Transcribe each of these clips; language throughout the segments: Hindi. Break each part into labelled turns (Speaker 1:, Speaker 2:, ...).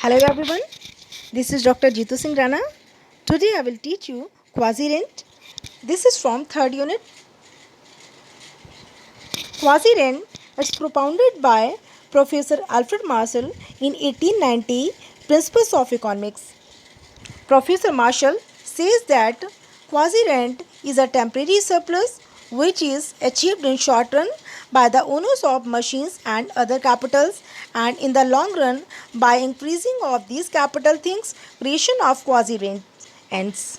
Speaker 1: Hello everyone, this is Dr. Jitu Singh Rana. Today I will teach you quasi-rent. This is from third unit. Quasi-rent is propounded by Professor Alfred Marshall in 1890 Principles of Economics. Professor Marshall says that quasi-rent is a temporary surplus which is achieved in short run by the owners of machines and other capitals, and in the long run by increasing of these capital things creation of quasi-rent ends.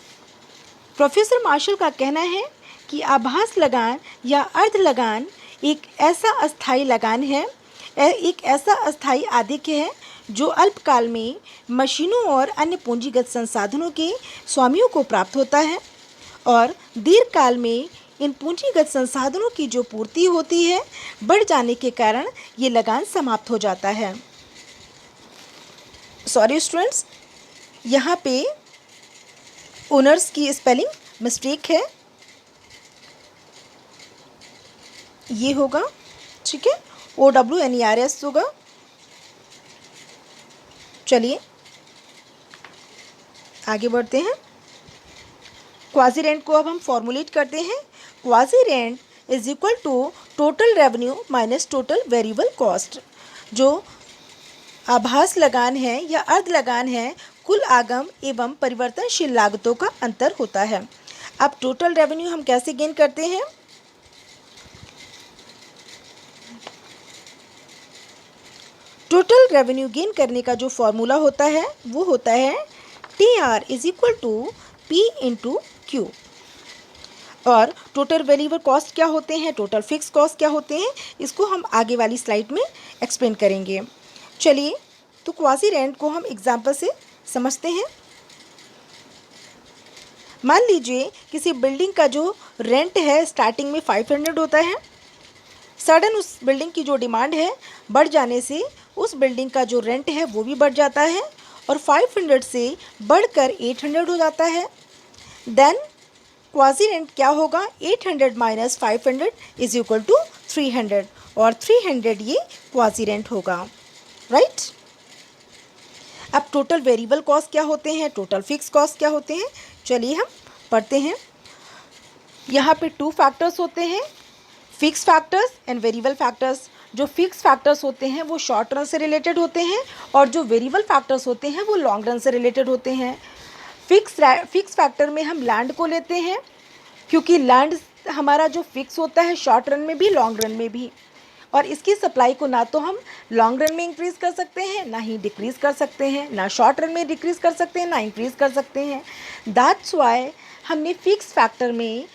Speaker 1: Professor Marshall का कहना है कि आभास लगान या अर्ध लगान एक ऐसा अस्थायी लगान है, एक ऐसा अस्थायी आधिक्य है जो अल्पकाल में मशीनों और अन्य पूंजीगत संसाधनों के स्वामियों को प्राप्त होता है और दीर्घकाल में इन पूंजीगत संसाधनों की जो पूर्ति होती है बढ़ जाने के कारण ये लगान समाप्त हो जाता है। सॉरी स्टूडेंट्स, यहाँ पे ओनर्स की स्पेलिंग मिस्टेक है, ये होगा, ठीक है, OWNERS होगा। चलिए आगे बढ़ते हैं। क्वाजी रेंट को अब हम फॉर्मुलेट करते हैं। Quasi rent is equal to total revenue minus total variable cost. जो आभास लगान है या अर्ध लगान है, कुल आगम एवं परिवर्तनशील लागतों का अंतर होता है। अब टोटल रेवेन्यू हम कैसे गेन करते हैं? टोटल रेवेन्यू गेन करने का जो फॉर्मूला होता है वो होता है TR is equal to P into Q। और टोटल वेरिएबल कॉस्ट क्या होते हैं, टोटल फिक्स कॉस्ट क्या होते हैं, इसको हम आगे वाली स्लाइड में एक्सप्लेन करेंगे। चलिए तो क्वाजी रेंट को हम एग्जाम्पल से समझते हैं। मान लीजिए किसी बिल्डिंग का जो रेंट है स्टार्टिंग में 500 होता है। सडन उस बिल्डिंग की जो डिमांड है बढ़ जाने से उस बिल्डिंग का जो रेंट है वो भी बढ़ जाता है और 500 से बढ़कर 800 हो जाता है। देन क्वाजी रेंट क्या होगा? 800 माइनस 500 इज इक्वल टू 300 और 300 ये क्वाजी रेंट होगा, राइट। अब टोटल वेरिएबल कॉस्ट क्या होते हैं, टोटल फिक्स कॉस्ट क्या होते हैं, चलिए हम पढ़ते हैं। यहाँ पे 2 फैक्टर्स होते हैं, fix factors and variable factors. जो फिक्स फैक्टर्स होते हैं वो शॉर्ट रन से रिलेटेड होते हैं और जो वेरिएबल फैक्टर्स होते हैं वो लॉन्ग रन से रिलेटेड होते हैं। फिक्स फैक्टर में हम लैंड को लेते हैं क्योंकि लैंड हमारा जो फिक्स होता है शॉर्ट रन में भी लॉन्ग रन में भी, और इसकी सप्लाई को ना तो हम लॉन्ग रन में इंक्रीज़ कर सकते हैं ना ही डिक्रीज़ कर सकते हैं, ना शॉर्ट रन में डिक्रीज़ कर सकते हैं ना इंक्रीज़ कर सकते हैं। दैट्स वाई हमने फिक्स फैक्टर में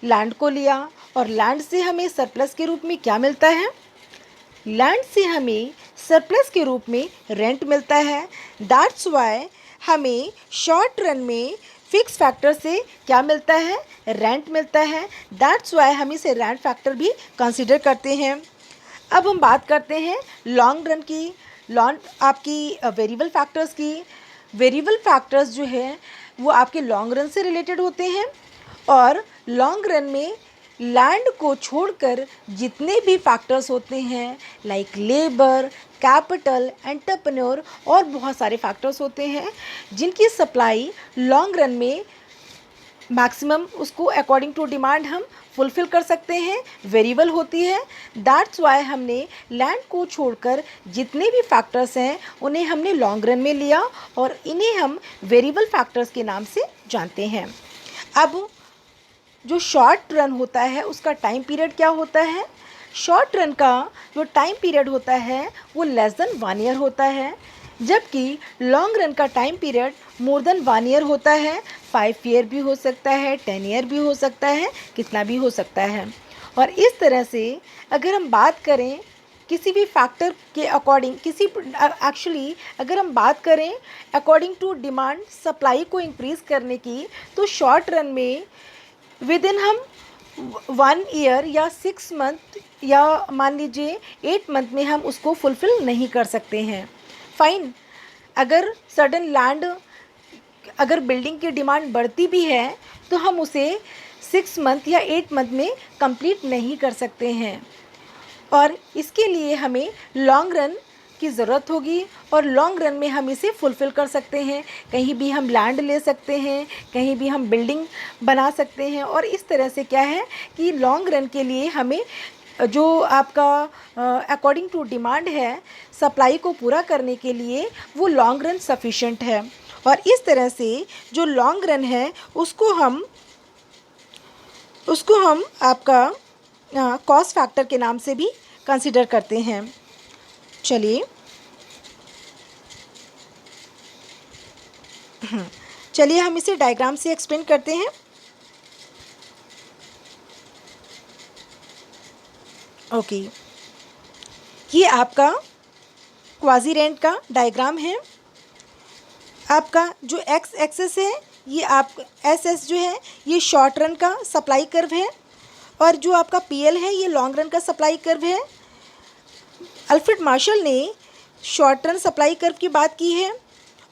Speaker 1: लैंड को लिया और लैंड से हमें सरप्लस के रूप में क्या मिलता है? लैंड से हमें सरप्लस के रूप में रेंट मिलता है। दैट्स वाई हमें शॉर्ट रन में फिक्स फैक्टर से क्या मिलता है? रेंट मिलता है। दैट्स वाई हम इसे रेंट फैक्टर भी कंसीडर करते हैं। अब हम बात करते हैं लॉन्ग रन की, आपकी वेरिएबल फैक्टर्स की। वेरिएबल फैक्टर्स जो है वो आपके लॉन्ग रन से रिलेटेड होते हैं और लॉन्ग रन में लैंड को छोड़कर जितने भी फैक्टर्स होते हैं लाइक लेबर, कैपिटल, एंटरप्रेन्योर और बहुत सारे फैक्टर्स होते हैं जिनकी सप्लाई लॉन्ग रन में मैक्सिमम उसको अकॉर्डिंग टू डिमांड हम फुलफ़िल कर सकते हैं, वेरिएबल होती है। दैट्स वाई हमने लैंड को छोड़कर जितने भी फैक्टर्स हैं उन्हें हमने लॉन्ग रन में लिया और इन्हें हम वेरिएबल फैक्टर्स के नाम से जानते हैं। अब जो शॉर्ट रन होता है उसका टाइम पीरियड क्या होता है? शॉर्ट रन का जो टाइम पीरियड होता है वो लेस देन 1 ईयर होता है, जबकि लॉन्ग रन का time period more than 1 year होता है। 5 ईयर भी हो सकता है, 10 ईयर भी हो सकता है, कितना भी हो सकता है। और इस तरह से अगर हम बात करें किसी भी फैक्टर के अकॉर्डिंग, अगर हम बात करें अकॉर्डिंग टू डिमांड सप्लाई को इंक्रीज़ करने की, तो शॉर्ट रन में विद इन हम 1 ईयर या 6 मंथ या मान लीजिए 8 मंथ में हम उसको फुलफ़िल नहीं कर सकते हैं। फाइन, अगर सडन लैंड, अगर बिल्डिंग की डिमांड बढ़ती भी है तो हम उसे 6 मंथ या 8 मंथ में कंप्लीट नहीं कर सकते हैं और इसके लिए हमें लॉन्ग रन की ज़रूरत होगी और लॉन्ग रन में हम इसे फुलफ़िल कर सकते हैं। कहीं भी हम लैंड ले सकते हैं, कहीं भी हम बिल्डिंग बना सकते हैं और इस तरह से क्या है कि लॉन्ग रन के लिए हमें जो आपका अकॉर्डिंग टू डिमांड है, सप्लाई को पूरा करने के लिए वो लॉन्ग रन सफिशिएंट है। और इस तरह से जो लॉन्ग रन है उसको हम आपका कॉस्ट फैक्टर के नाम से भी कंसिडर करते हैं। चलिए हम इसे डायग्राम से एक्सप्लेन करते हैं। ओके, ये आपका क्वाजी रेंट का डायग्राम है। आपका जो एक्स एक्सेस है ये आप एस एस जो है ये शॉर्ट रन का सप्लाई कर्व है और जो आपका पी एल है ये लॉन्ग रन का सप्लाई कर्व है। अल्फ्रेड मार्शल ने शॉर्ट रन सप्लाई कर्व की बात की है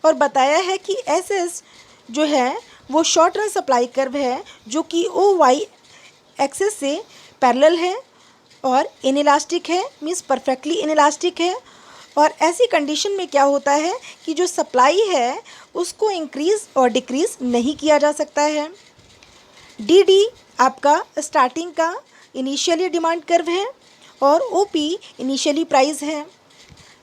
Speaker 1: और बताया है कि एस एस जो है वो शॉर्ट रन सप्लाई कर्व है जो कि ओ वाई एक्सेस से पैरेलल है और इनइलास्टिक है, मीन्स परफेक्टली इनइलास्टिक है। और ऐसी कंडीशन में क्या होता है कि जो सप्लाई है उसको इंक्रीज़ और डिक्रीज़ नहीं किया जा सकता है। डी डी आपका स्टार्टिंग का इनिशियली डिमांड कर्व है और ओ पी इनिशियली प्राइस है।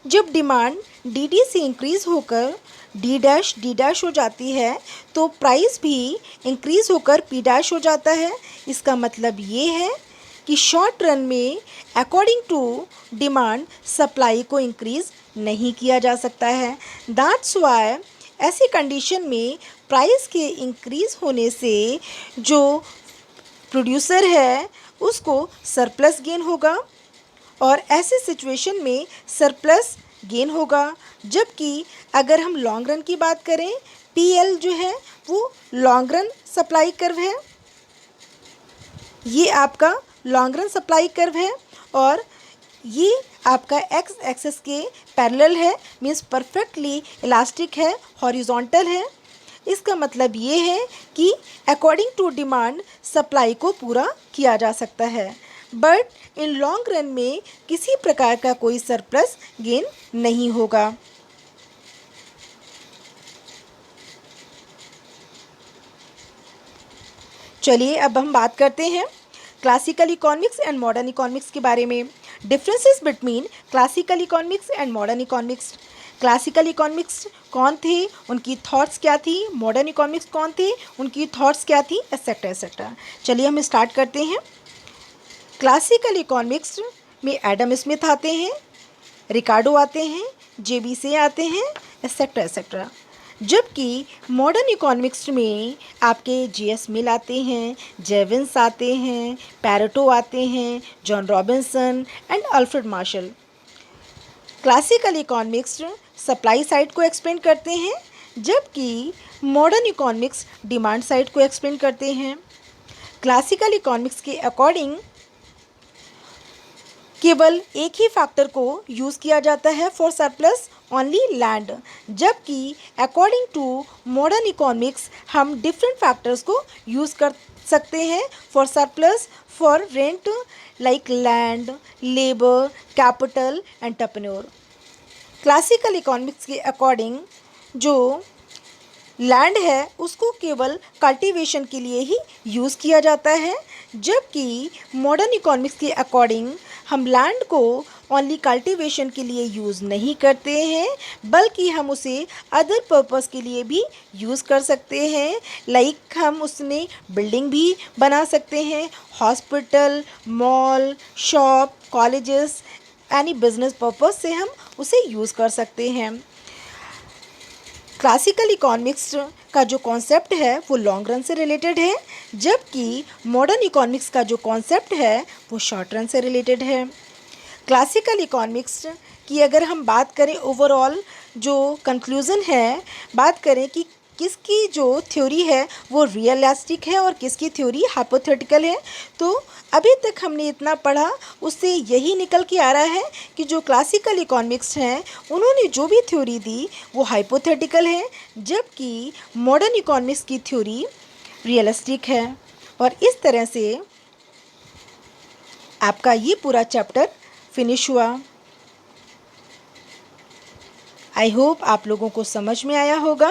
Speaker 1: जब डिमांड डी डी से इंक्रीज़ होकर डी डैश हो जाती है तो प्राइस भी इंक्रीज़ होकर पी डैश हो जाता है। इसका मतलब ये है कि शॉर्ट रन में अकॉर्डिंग टू डिमांड सप्लाई को इंक्रीज़ नहीं किया जा सकता है। दैट्स वाई ऐसी कंडीशन में प्राइस के इंक्रीज़ होने से जो प्रोड्यूसर है उसको सरप्लस गेन होगा और ऐसे सिचुएशन में सरप्लस गेन होगा। जबकि अगर हम लॉन्ग रन की बात करें, पी एल जो है वो लॉन्ग रन सप्लाई कर्व है, ये आपका लॉन्ग रन सप्लाई कर्व है और ये आपका एक्स एक्सेस के पैरेलल है, मीन्स परफेक्टली इलास्टिक है, हॉरिजॉन्टल है। इसका मतलब ये है कि अकॉर्डिंग टू डिमांड सप्लाई को पूरा किया जा सकता है, बट इन लॉन्ग रन में किसी प्रकार का कोई सरप्लस गेन नहीं होगा। चलिए अब हम बात करते हैं classical economics and modern economics के बारे में। Differences between classical economics and modern economics. Classical economics कौन थे, उनकी थॉट्स क्या थी, मॉडर्न इकोनॉमिक्स कौन थे, उनकी थॉट्स क्या थी, एटसेट्रा एटसेट्रा। चलिए हम स्टार्ट करते हैं। क्लासिकल इकोनॉमिक्स में एडम स्मिथ आते हैं, रिकार्डो आते हैं, जे.बी. से आते हैं, एटसेट्रा एटसेट्रा। जबकि मॉडर्न इकोनॉमिक्स में आपके जी.एस. मिल आते हैं, जेविन्स आते हैं, पैरेटो आते हैं, John Robinson and Alfred Marshall. Classical economics supply side को एक्सप्लेन करते हैं जबकि मॉडर्न इकोनॉमिक्स डिमांड साइड को एक्सप्लेन करते हैं। क्लासिकल इकोनॉमिक्स के अकॉर्डिंग केवल एक ही फैक्टर को यूज़ किया जाता है फॉर सरप्लस, ओनली लैंड, जबकि अकॉर्डिंग टू मॉडर्न इकोनॉमिक्स हम डिफरेंट फैक्टर्स को यूज़ कर सकते हैं for surplus, for rent like land, labour, capital and entrepreneur. Classical economics के अकॉर्डिंग जो लैंड है उसको केवल कल्टीवेशन के लिए ही यूज़ किया जाता है, जबकि मॉडर्न इकोनॉमिक्स के अकॉर्डिंग हम लैंड को ओनली कल्टीवेशन के लिए यूज़ नहीं करते हैं बल्कि हम उसे अदर पर्पस के लिए भी यूज़ कर सकते हैं। लाइक हम उसमें बिल्डिंग भी बना सकते हैं, hospital, mall, shop, colleges, any business purpose से हम उसे यूज़ कर सकते हैं। क्लासिकल इकोनॉमिक्स का जो कॉन्सेप्ट है वो लॉन्ग रन से रिलेटेड है, जबकि मॉडर्न इकोनॉमिक्स का जो कॉन्सेप्ट है वो शॉर्ट रन से रिलेटेड है। क्लासिकल इकोनॉमिक्स की अगर हम बात करें ओवरऑल जो कंक्लूज़न है, बात करें कि किसकी जो थ्योरी है वो रियलिस्टिक है और किसकी थ्योरी हाइपोथेटिकल है, तो अभी तक हमने इतना पढ़ा उससे यही निकल के आ रहा है कि जो क्लासिकल इकोनॉमिक्स हैं उन्होंने जो भी थ्योरी दी वो हाइपोथेटिकल है, जबकि मॉडर्न इकोनॉमिक्स की थ्योरी रियलिस्टिक है। और इस तरह से आपका ये पूरा चैप्टर फिनिश हुआ। आई होप आप लोगों को समझ में आया होगा।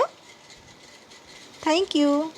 Speaker 1: Thank you.